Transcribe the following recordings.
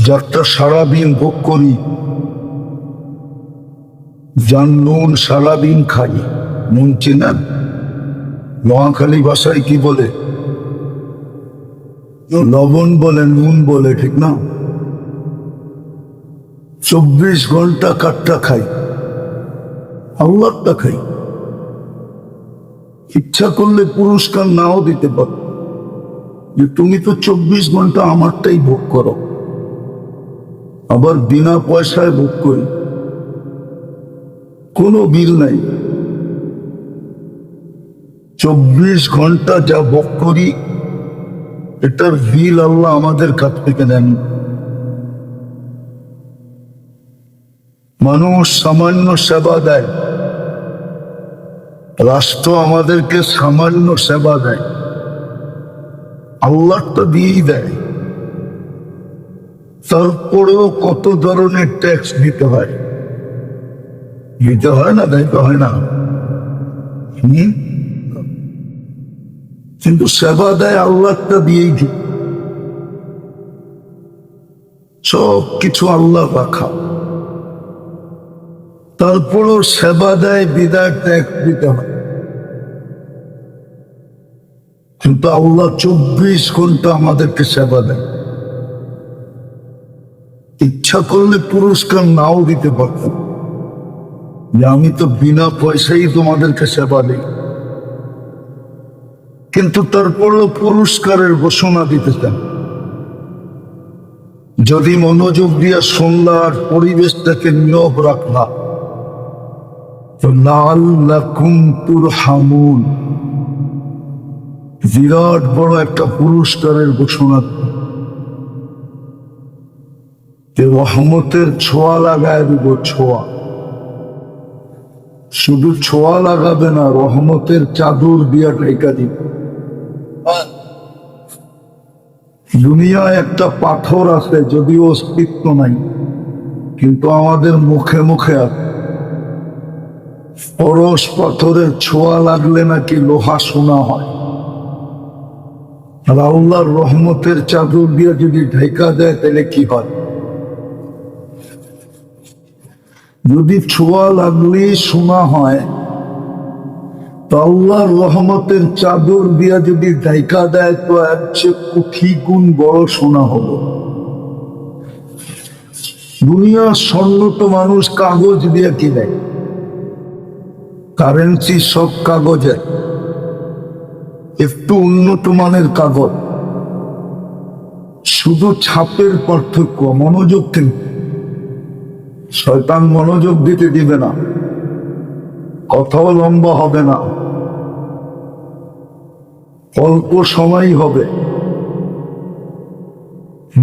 যাত্রা সারাদিন ভোগ করি, যার নুন সারাদিন খাই। নুন চেনেন? নোয়াখালী ভাষায় কি বলে? লবণ বলে, নুন বলে, ঠিক না? 24 ঘন্টা কাঠটা খাই, আল্লাহটা খাই। ইচ্ছা করলে পুরস্কার নাও দিতে পারো, যে তুমি তো 24 ঘন্টা আমারটাই ভোগ করো। আবার বিনা পয়সায় ভোগ করি, কোনো বিল নাই। 24 ঘন্টা যা ভোগ করি, এটার বিল আল্লাহ আমাদের কাছ থেকে দেন। মানুষ সামান্য সেবা দেয়, রাষ্ট্র আমাদেরকে সামান্য সেবা দেয়, আল্লাহ তো দিয়েই দেয়। তারপরেও কত ধরনের ট্যাক্স দিতে হয়, দিতে হয় না? দিতে হয় না? কিন্তু সেবা দেয় আল্লাহটা দিয়েই দিই। সব কিছু আল্লাহ রাখা, তারপরও সেবা দেয় বিদায় ট্যাক্স দিতে হয়। কিন্তু আল্লাহ 24 ঘন্টা আমাদেরকে সেবা দেয়। ইচ্ছা করলে পুরস্কার নাও দিতে পারত, যে আমি তো বিনা পয়সাই তোমাদেরকে সেবা দিই, কিন্তু তারপরেও পুরস্কারের ঘোষণা দিতে চান। যদি মনোযোগ দিয়ে শুনলা আর পরিবেশটাকে নীরব রাখলা, তো লাআল্লাকুম তুরহামুন, বিরাট বড় একটা পুরস্কারের ঘোষণা। রহমতের ছোঁয়া লাগায় দিব, ছোঁয়া। শুধু ছোঁয়া লাগাবে না, রহমতের চাদর দিয়া ঢেকা দিব। দুনিয়ায় একটা পাথর আছে, যদিও অস্তিত্ব নাই, কিন্তু আমাদের মুখে মুখে আছে। পরশ পাথরের ছোঁয়া লাগলে নাকি লোহা সোনা হয়। আর আল্লাহর রহমতের চাদর দিয়ে যদি ঢেকা দেয়, তাহলে কি হয়? যদি ছোঁয়া লাগলে সোনা হয়, তো আল্লাহর রহমতের চাদর দিয়া যদি ঢাকা দেয়, তো এর চেয়ে কোটি গুণ বড় সোনা হলো। দুনিয়ার স্বর্ণ তো মানুষ কাগজ দিয়ে কিনে, কারেন্সি সব কাগজের, একটু উন্নত মানের কাগজ, শুধু ছাপের পার্থক্য। মনোযোগ কিন্তু শয়তান মনোযোগ দিতে দিবে না, কথাও লম্বা হবে না, অল্প সময় হবে।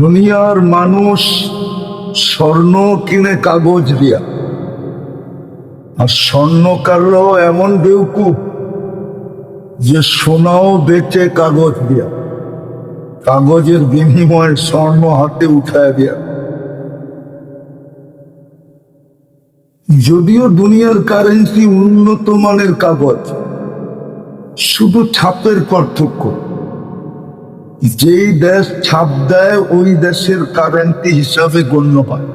দুনিয়ার মানুষ স্বর্ণ কিনে কাগজ দিয়া, আর স্বর্ণকাররাও এমন বেউকুফ যে সোনাও বেচে কাগজ দিয়া, কাগজের বিনিময়ে স্বর্ণ হাতে উঠায় দিয়া। যদিও দুনিয়ার কারেন্সি উন্নত মানের কাগজ, শুধু ছাপের পার্থক্য। যেই দেশ ছাপ দেয়, ওই দেশের কারেন্সি হিসাবে গণ্য হয়।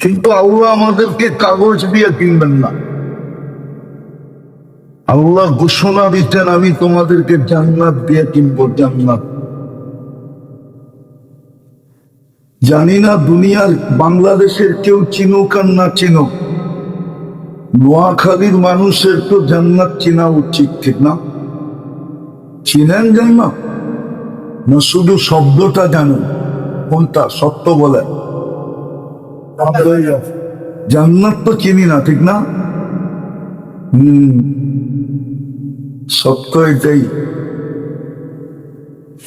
কিন্তু আল্লাহ আমাদেরকে কাগজ দিয়ে কিনবেন না। আল্লাহ ঘোষণা দিচ্ছেন, আমি তোমাদেরকে জান্নাত দিয়ে কিনবো, জান্নাত। জানি না দুনিয়ার বাংলাদেশের কেউ চিনুক আর না চিনুক, নোয়াখালীর মানুষের তো জান্নাত চিনা উচিত, ঠিক না? চিনেন জান্নাত? না শুধু শব্দটা জানেন? কোনটা সত্য বলে? জান্নাত তো চিনি না, ঠিক না? সত্য এটাই।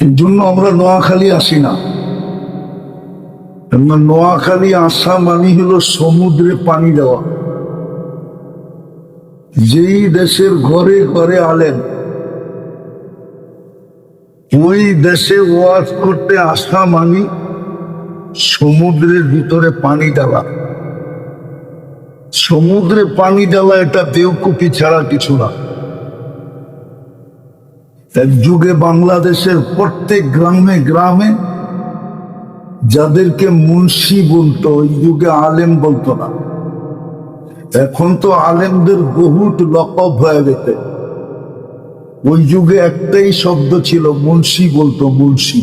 এই জন্য আমরা নোয়াখালী আসি না। নোয়াখালী আসা মানে হলো সমুদ্রে পানি দেওয়া। যেই দেশের ঘরে ঘরে আলেন, ওই দেশে ওয়াজ করতে আসা মানে সমুদ্রের ভিতরে পানি দেওয়া। সমুদ্রে পানি দেওয়া এটা বেউকুফি ছাড়া কিছু না। এক যুগে বাংলাদেশের প্রত্যেক গ্রামে গ্রামে যাদেরকে মুন্সি বলতো ওই যুগে আলেম বলতো না। এখন তো আলেমদের বহুত লকব হয়ে গেছে। ওই যুগে একটাই শব্দ ছিল, মুন্সি বলতো, মুন্সি।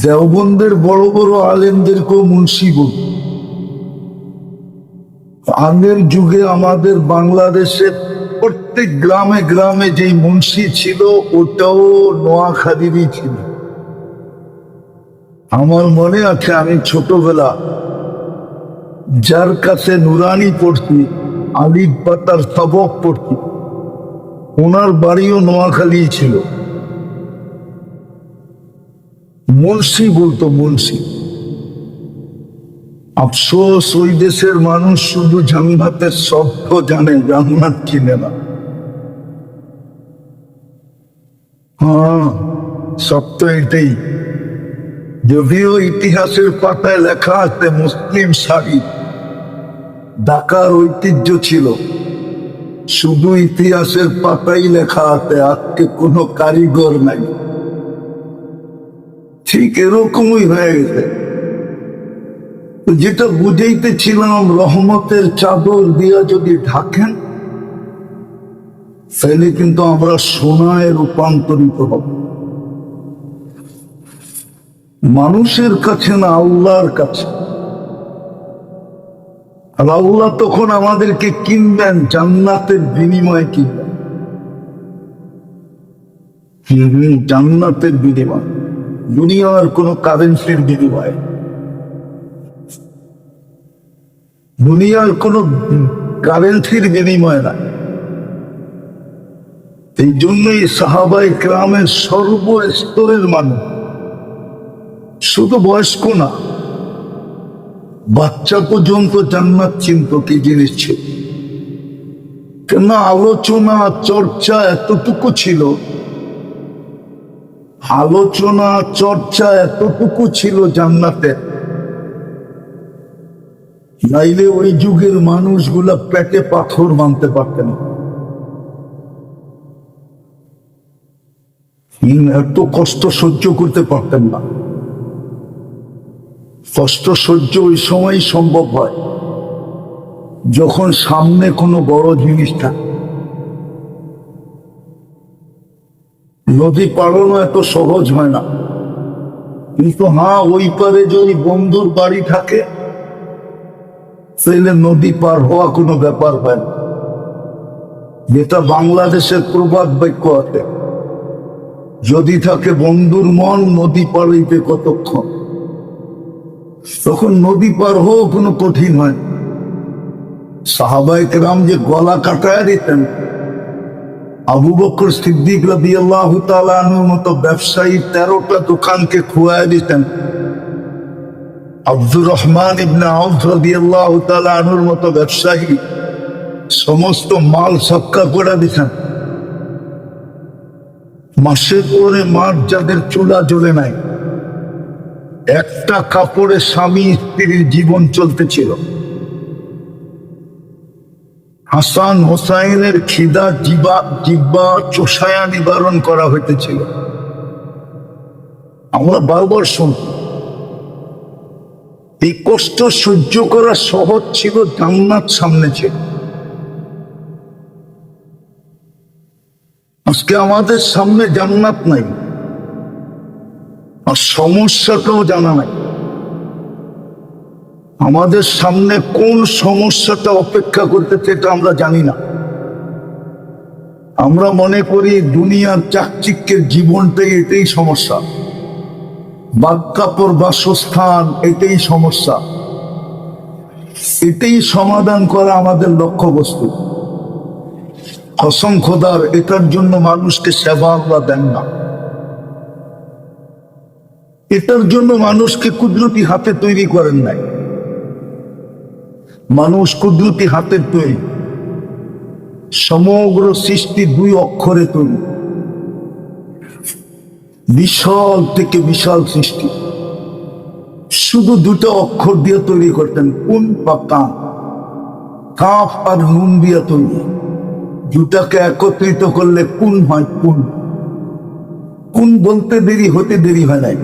দেওবন্দের বড় বড় আলেমদেরকেও মুন্সি বলত। আগের যুগে আমাদের বাংলাদেশে প্রত্যেক গ্রামে গ্রামে যেই মুন্সি ছিল ওটাও নোয়াখালীরই ছিল। আমার মনে আছে আমি ছোটবেলা যার কাছে নুরানি পড়ছি, আলিফ পাতার সবক পড়ছি, ওনার বাড়িও নোয়াখালী ছিল। মুন্সি বলতো, মুন্সি। আফসোস ওই দেশের মানুষ শুধু জান্নাতের শব্দ জানে, জান্নাত চিনে না। হ্যাঁ, সত্য এটাই। যদিও ইতিহাসের পাতায় লেখা আছে মুসলিম শাড়ি ঢাকার ঐতিহ্য ছিল, শুধু ইতিহাসের পাতাই লেখা আছে, আজকে কোনো কারিগর নাই। ঠিক এরকমই হয়ে গেছে। যেটা বুঝাইতেছিলাম, রহমতের চাদর দিয়া যদি ঢাকেন তাহলে কিন্তু আমরা সোনায় রূপান্তরিত হব। মানুষের কাছে না, আল্লাহর কাছে। আর আল্লাহ তখন আমাদেরকে কিনবেন, জান্নাতের বিনিময়ে কিনবেন। জান্নাতের বিনিময়, দুনিয়ার কোন কারেন্সির বিনিময়, দুনিয়ার কোন কারেন্সির বিনিময় না। এই জন্যই সাহাবায়ে কেরামের সর্বস্তরের মানুষ, শুধু বয়স্ক না, বাচ্চা পর্যন্ত জান্নাত চিনত কি জিনিস ছিল। কেন আলোচনা চর্চা এতটুকু ছিল, আলোচনা চর্চা এতটুকু ছিল জান্নাতে, নাইলে ওই যুগের মানুষগুলা পেটে পাথর মানতে পারতেন। এত কষ্ট সহ্য করতে পারতেন না। কষ্ট সহ্য ওই সময় সম্ভব হয় যখন সামনে কোনো বড় জিনিস থাকে। নদী পাড়ানো এত সহজ হয় না, কিন্তু হ্যাঁ, ওই পারে যদি বন্ধুর বাড়ি থাকে তাহলে নদী পার হওয়া কোনো ব্যাপার হয় না। যেটা বাংলাদেশের প্রবাদ বাক্য আছে, যদি থাকে বন্ধুর মন, নদী পার হইতে কতক্ষণ। তখন নদী পার হওয়া কোনো কঠিন হয়। সাহাবায়ে কেরাম যে গলা কাটায় দিতেন, আবু বকর সিদ্দিক রাদিয়াল্লাহু তাআলা আনহুর মতো ব্যবসায়ী 13টা দোকানকে খুয়ায় দিতেন। আব্দুর রহমান ইবনে আউফ রাদিয়াল্লাহু তাআলা আনহুর মতো ব্যবসায়ী সমস্ত মাল সৎকা করে দিতেন। মাসের পরে মাস যাদের চুলা জ্বলে নাই, একটা কাপড়ে স্বামী স্ত্রীর জীবন চলতেছিল। হাসান হোসাইনের খিদা জিব্বা চোষায়া নিবারণ করা হইতেছিল। আমরা বারবার শুনি, এই কষ্ট সহ্য করা সহজ ছিল, জান্নাত সামনে ছিল। আজকে আমাদের সামনে জান্নাত নাই, আর সমস্যাটাও জানা নাই। আমাদের সামনে কোন সমস্যাটা অপেক্ষা করতেছে এটা আমরা জানি না। আমরা মনে করি দুনিয়ার চাকচিক্যের জীবনটাই এটাই সমস্যা, বাক্যাপর বাসস্থান এটাই সমস্যা, এটাই সমাধান করা আমাদের লক্ষ্য বস্তু। কসম খোদার, এটার জন্য মানুষকে সেবা আল্লাহ দেন না। এটার জন্য মানুষকে কুদরতি হাতে তৈরি করেন নাই। মানুষ কুদরতি হাতের তৈরি, সমগ্র সৃষ্টি 2 অক্ষরে তৈরি। বিশাল থেকে বিশাল সৃষ্টি শুধু 2টা অক্ষর দিয়ে তৈরি করতেন, কুন বা কান। কাফ আর নুন দিয়ে তৈরি, দুটাকে একত্রিত করলে কুন হয়, কুন। কোন বলতে দেরি হতে দেরি হয় নাই।